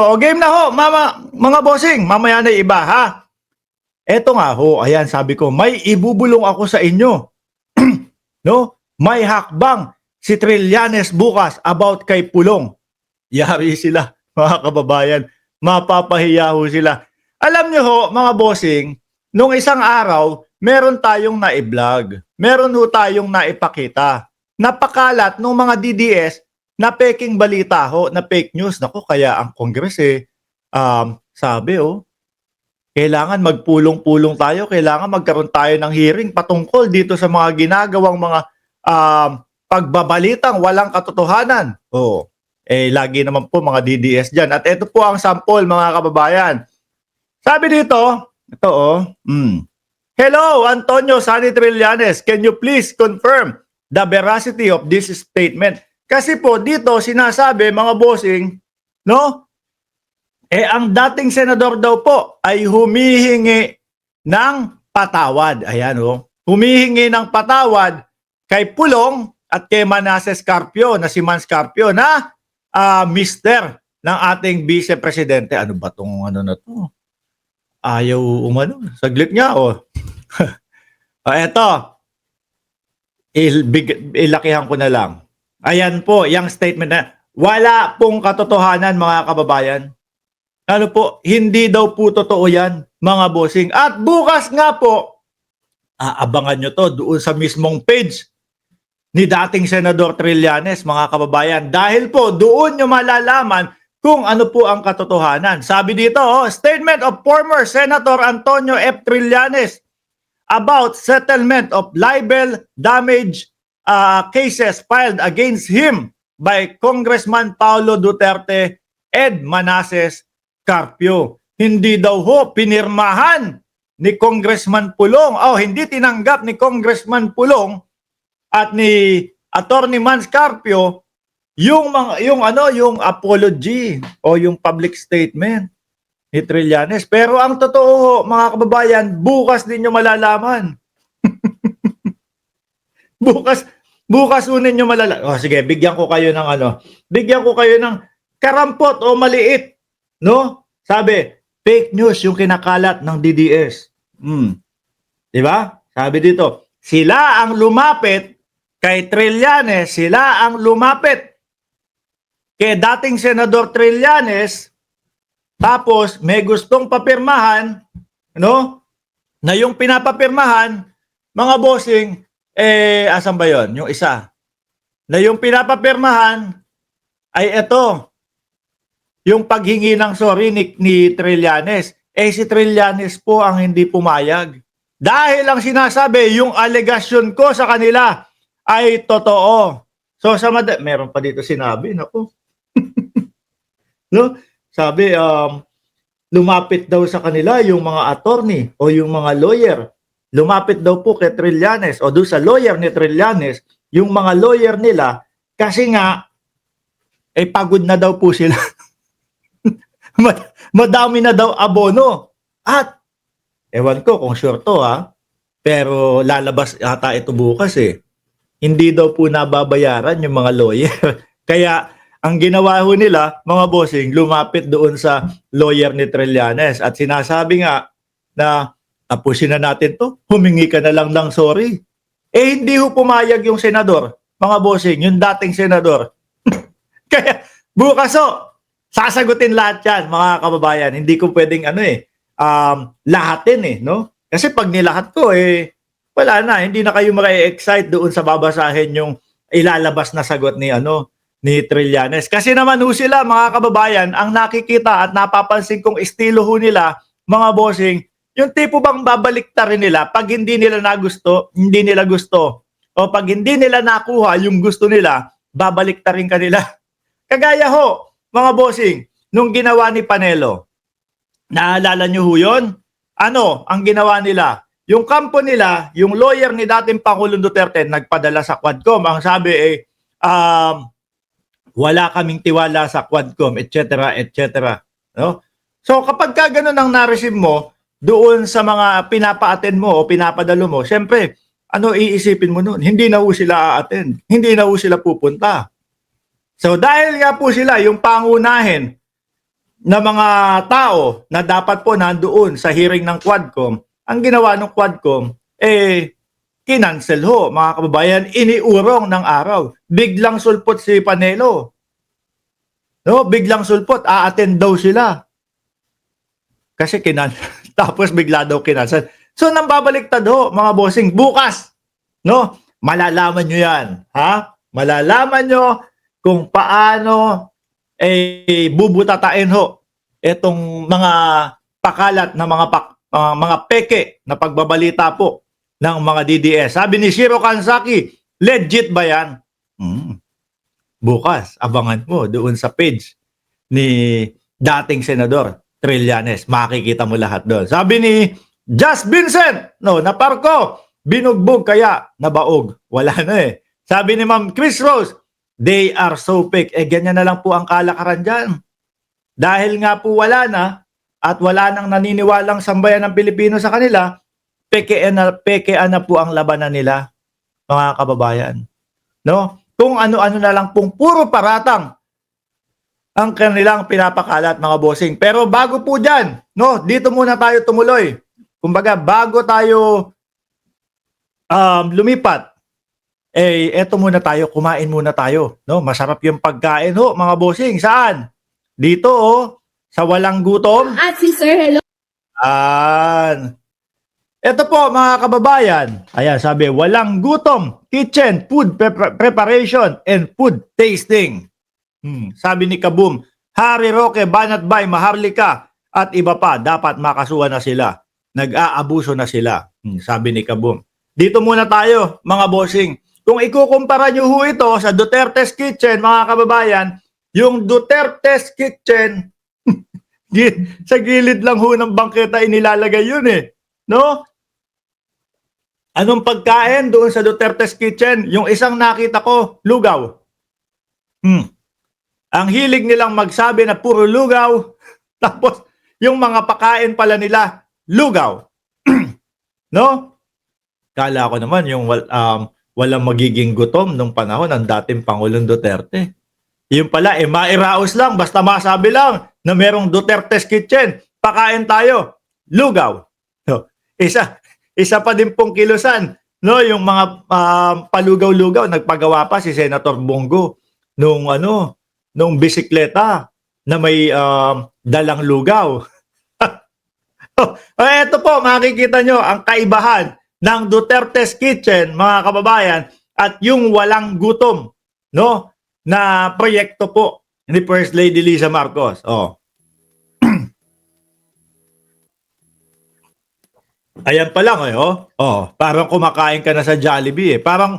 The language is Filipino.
O, game na ho, mama, mga bossing, mamaya na iba, ha? Eto nga ho, ayan, sabi ko, may ibubulong ako sa inyo. No? May hakbang si Trillanes bukas about kay Pulong. Yari sila, mga kababayan. Mapapahiya ho sila. Alam nyo ho, mga bossing, nung isang araw, meron tayong na-vlog. Meron ho tayong naipakita. Napakalat nung mga DDS na peking balita ho, na fake news. Naku, kaya ang Congress sabi kailangan magpulong-pulong tayo, kailangan magkaroon tayo ng hearing patungkol dito sa mga ginagawang mga pagbabalitang walang katotohanan. Lagi naman po mga DDS dyan. At ito po ang sample, mga kababayan. Sabi dito, Hello, Antonio Sani Trillanes. Can you please confirm the veracity of this statement? Kasi po dito sinasabi, mga bossing, no? Ang dating senador daw po ay humihingi ng patawad. Ayan humihingi ng patawad kay Pulong at kay Manasseh Carpio na si Mans Carpio na mister ng ating vice-presidente. Ano ba tong ano na to? Ayaw umano. Saglit nga eto. Ilakihan ko na lang. Ayan po, yung statement na wala pong katotohanan, mga kababayan. Ano po, hindi daw po totoo yan, mga bossing. At bukas nga po, aabangan nyo to doon sa mismong page ni dating Senador Trillanes, mga kababayan. Dahil po, doon nyo malalaman kung ano po ang katotohanan. Sabi dito, statement of former Senator Antonio F. Trillanes about settlement of libel damage cases filed against him by Congressman Paulo Duterte and Manasseh Carpio. Hindi daw pinirmahan ni Congressman Pulong hindi tinanggap ni Congressman Pulong at ni Attorney Mans Carpio yung apology o yung public statement ni Trillanes. Pero ang totoo, mga kababayan, bukas din nyo malalaman. Bukas unin nyo malalaman. Sige, bigyan ko kayo ng karampot o maliit, no? Sabi, fake news yung kinakalat ng DDS. Diba? Sabi dito, sila ang lumapit kay Trillanes, sila ang lumapit kay dating Senador Trillanes, tapos may gustong papirmahan, no? Na yung pinapapirmahan, mga bossing, asan ba yon? Yung isa. Na yung pinapapirmahan ay ito. Yung paghingi ng sorry ni Trillanes. Si Trillanes po ang hindi pumayag. Dahil ang sinasabi, yung allegation ko sa kanila ay totoo. So meron pa dito sinabi, naku. No? Sabi, lumapit daw sa kanila yung mga attorney o yung mga lawyer. Lumapit daw po kay Trillanes o doon sa lawyer ni Trillanes, yung mga lawyer nila, kasi nga, pagod na daw po sila. Madami na daw abono. At, ewan ko kung sure to pero lalabas ata ito bukas Hindi daw po nababayaran yung mga lawyer. Kaya, ang ginawa ho nila, mga bossing, lumapit doon sa lawyer ni Trillanes at sinasabi nga na tapusin na natin to, humingi ka na lang ng sorry. Hindi ho pumayag yung senador, mga bossing, yung dating senador. Kaya bukas sasagutin lahat yan, mga kababayan. Hindi ko pwedeng lahatin no? Kasi pag nilahat ko wala na, hindi na kayo maka-excite doon sa babasahin yung ilalabas na sagot ni Trillanes. Kasi naman sila, mga kababayan, ang nakikita at napapansin kong estilo nila, mga bossing, yung tipo bang babaliktarin nila pag hindi nila hindi nila gusto. O pag hindi nila nakuha yung gusto nila, babaliktarin kanila. Kagaya mga bossing, nung ginawa ni Panelo, naalala nyo yun? Ano ang ginawa nila? Yung kampo nila, yung lawyer ni dating Pangulong Duterte, nagpadala sa Quadcom. Ang sabi wala kaming tiwala sa Quadcom, etc., etc. No? So kapag ganun ang na-receive mo doon sa mga pinapa-attend mo o pinapadalo mo, syempre, iisipin mo noon? Hindi na sila a-attend. Hindi na sila pupunta. So dahil nga po sila yung pangunahin na mga tao na dapat po nandoon sa hearing ng Quadcom, ang ginawa ng Quadcom, kinancel ho, mga kababayan, iniurong ng araw. Biglang sulpot si Panelo. No, biglang sulpot, a-attend daw sila. Kasi tapos bigla daw kinancel. So, nang babaliktad ho, mga bossing, bukas, no, malalaman nyo yan. Ha? Malalaman nyo kung paano bubutatain ho itong mga pakalat na mga peke na pagbabalita po ng mga DDS. Sabi ni Shiro Kansaki, legit ba yan? Bukas, abangan mo doon sa page ni dating Senador Trillanes. Makikita mo lahat doon. Sabi ni Just Vincent, no, na Parco, binugbog kaya nabaog. Wala na eh. Sabi ni Ma'am Chris Rose, they are so fake. Ganyan na lang po ang kalakaran dyan. Dahil nga po wala na at wala nang naniniwalang sambayan ng Pilipino sa kanila, pekean na po ang labanan nila, mga kababayan. No? Kung ano-ano na lang pong puro paratang ang kanilang pinapakalat, mga bossing. Pero bago po dyan, no, dito muna tayo tumuloy. Kumbaga, bago tayo lumipat, eto muna tayo, kumain muna tayo. No? Masarap yung pagkain ho, mga bossing. Saan? Dito, sa Walang Gutom. At si Sir, hello. Ito po, mga kababayan. Ayan, sabi, Walang Gutom, kitchen, food preparation, and food tasting. Sabi ni Kaboom, Harry Roque, Banat Bay, Maharlika, at iba pa, dapat makasuhan na sila. Nag-aabuso na sila. Sabi ni Kaboom. Dito muna tayo, mga bossing. Kung ikukumpara nyo ho ito sa Duterte's Kitchen, mga kababayan, yung Duterte's Kitchen, sa gilid lang ho ng bangketa inilalagay yun eh. No? Anong pagkain doon sa Duterte's Kitchen? Yung isang nakita ko, lugaw. Ang hilig nilang magsabi na puro lugaw, tapos yung mga pakain pala nila, lugaw. No? Kala ko naman yung walang magiging gutom nung panahon ng dating Pangulong Duterte. Yung pala, mairaos lang, basta masabi lang na merong Duterte's Kitchen, pakain tayo, lugaw. No? Isa pa din pong kilusan, no, yung mga palugaw-lugaw, nagpagawa pa si Senator Bongo nung bisikleta na may dalang lugaw. Ito po, makikita nyo ang kaibahan ng Duterte's Kitchen, mga kababayan, at yung Walang Gutom, no, na proyekto po ni First Lady Liza Marcos. Ayan pa lang parang kumakain ka na sa Jollibee eh. Parang